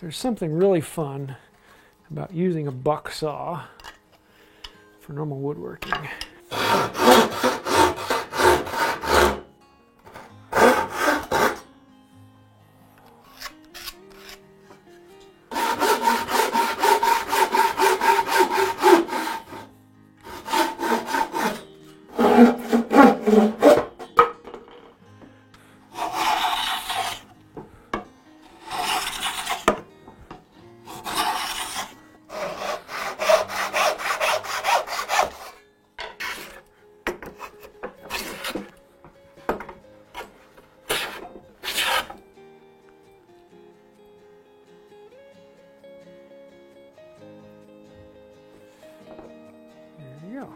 There's something really fun about using a buck saw for normal woodworking. There you go.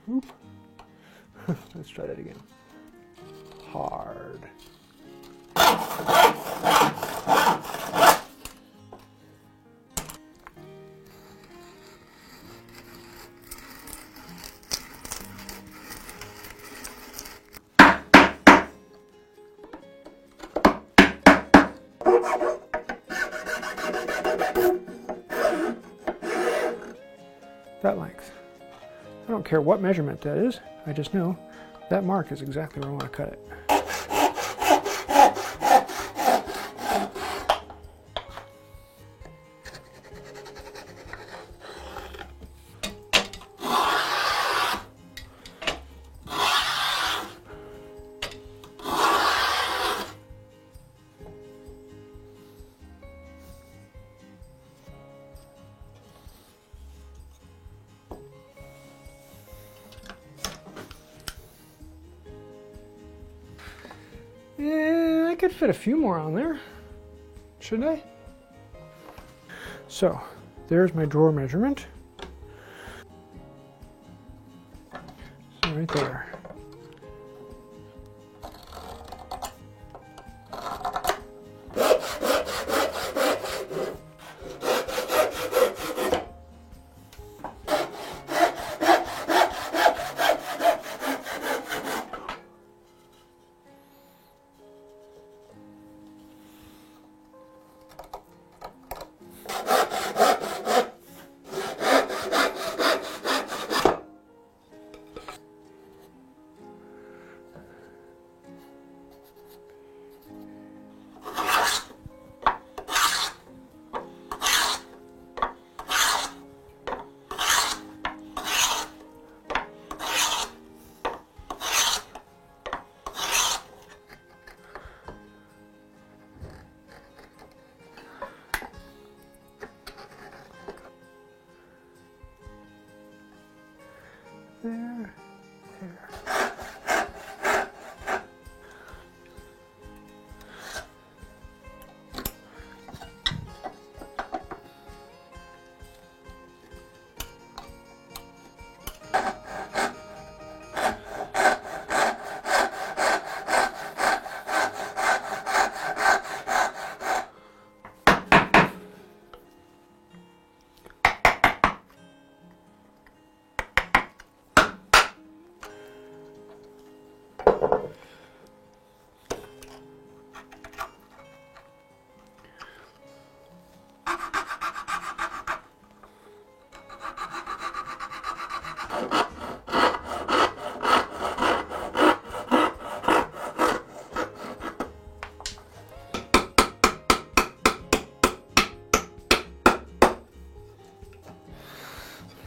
Oop. Let's try that again. Hard. That length. I don't care what measurement that is, I just know that mark is exactly where I want to cut it. Yeah, I could fit a few more on there, shouldn't I? So, there's my drawer measurement. So right there. There.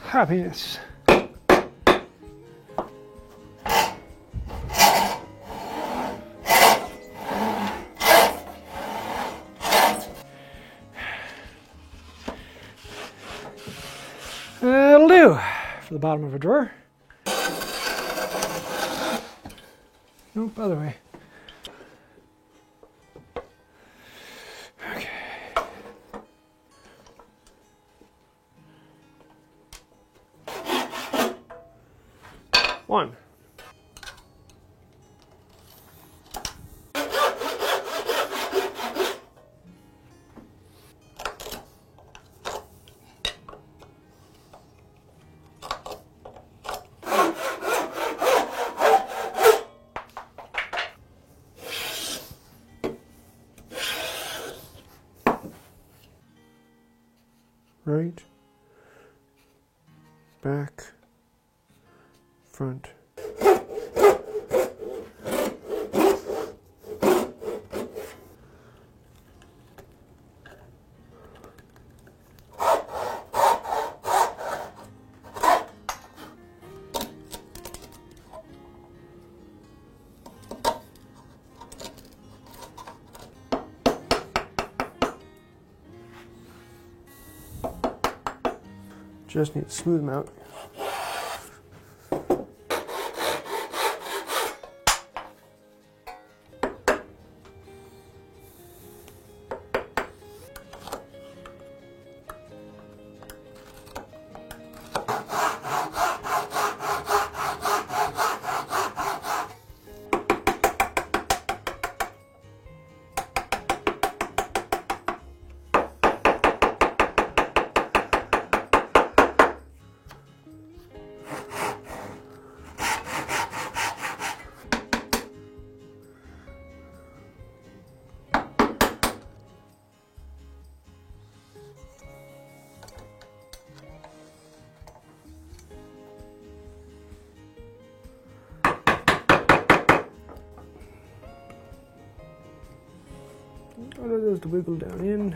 happiness. That'll do for the bottom of a drawer. Nope, other way. Okay. One. Right, back, front. Just need to smooth them out. Allow those to wiggle down in.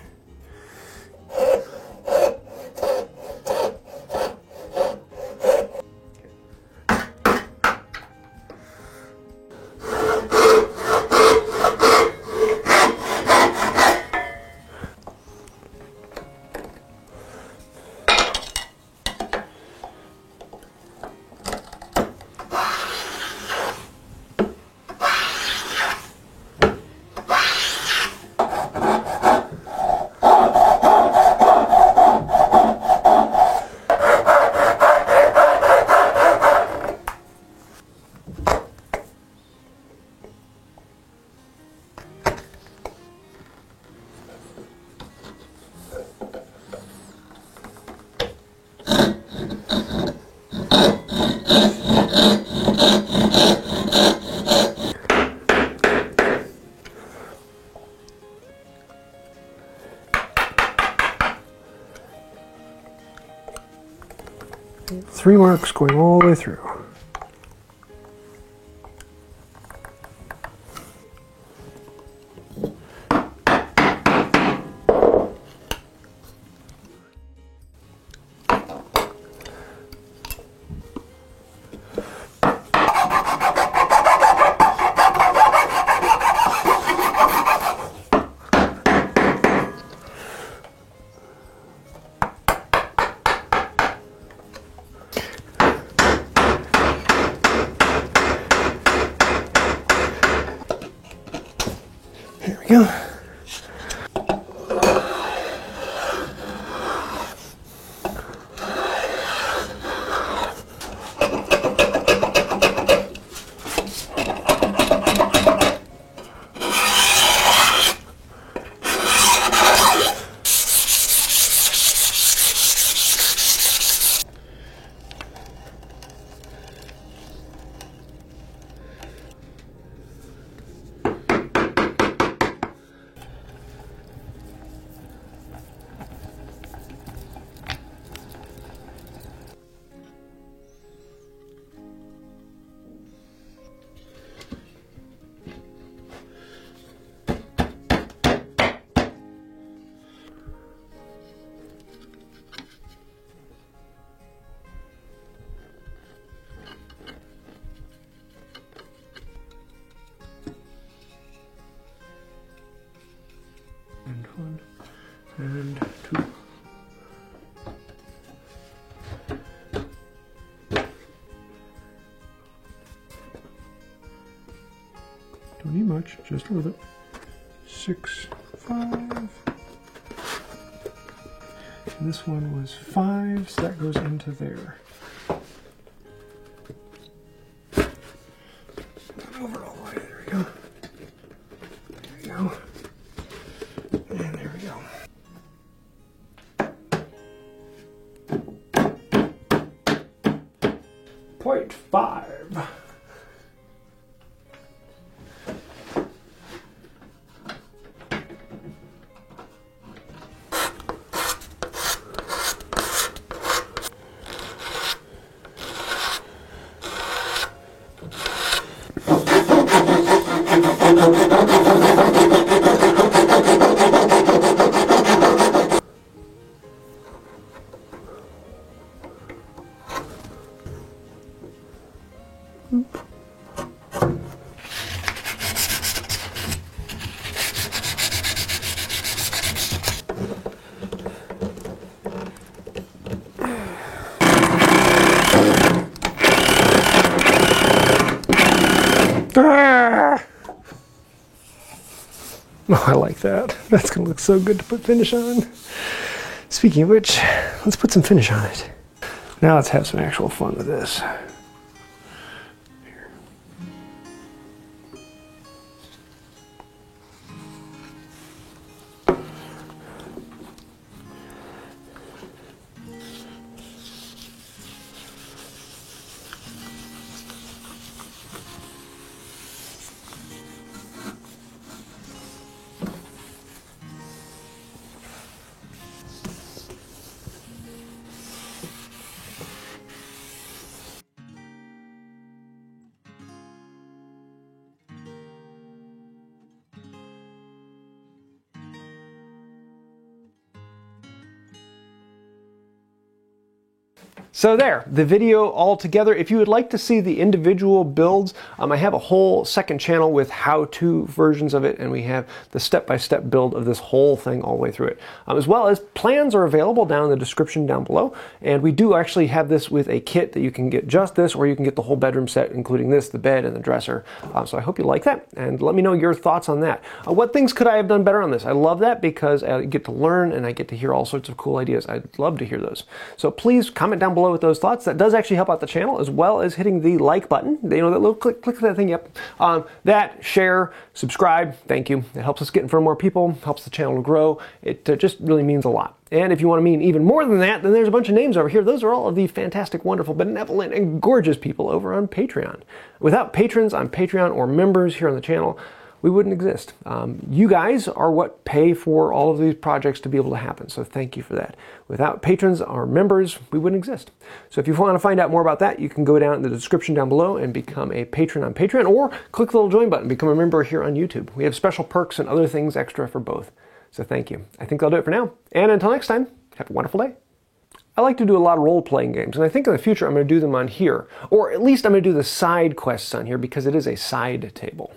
Three marks going all the way through. There we go. much, just a little bit. 6, 5. And this one was 5, so that goes into there. Over all the way, there we go. There we go. And there we go. 0.5. Oh, I like that. That's going to look so good to put finish on. Speaking of which, let's put some finish on it. Now let's have some actual fun with this. So there, the video all together. If you would like to see the individual builds, I have a whole second channel with how-to versions of it, and we have the step-by-step build of this whole thing all the way through it. As well as plans are available down in the description down below, and we do actually have this with a kit that you can get just this, or you can get the whole bedroom set, including this, the bed, and the dresser. So I hope you like that, and let me know your thoughts on that. What things could I have done better on this? I love that because I get to learn and I get to hear all sorts of cool ideas. I'd love to hear those. So please comment down below with those thoughts. That does actually help out the channel, as well as hitting the like button. You know, that little click that thing, yep. That, share, subscribe, thank you. It helps us get in front of more people, helps the channel grow. It just really means a lot. And if you want to mean even more than that, then there's a bunch of names over here. Those are all of the fantastic, wonderful, benevolent, and gorgeous people over on Patreon. Without patrons on Patreon or members here on the channel, we wouldn't exist. You guys are what pay for all of these projects to be able to happen, so thank you for that. Without patrons or members, we wouldn't exist. So if you want to find out more about that, you can go down in the description down below and become a patron on Patreon, or click the little join button, become a member here on YouTube. We have special perks and other things extra for both. So thank you. I think that'll do it for now. And until next time, have a wonderful day. I like to do a lot of role-playing games, and I think in the future I'm going to do them on here. Or at least I'm going to do the side quests on here because it is a side table.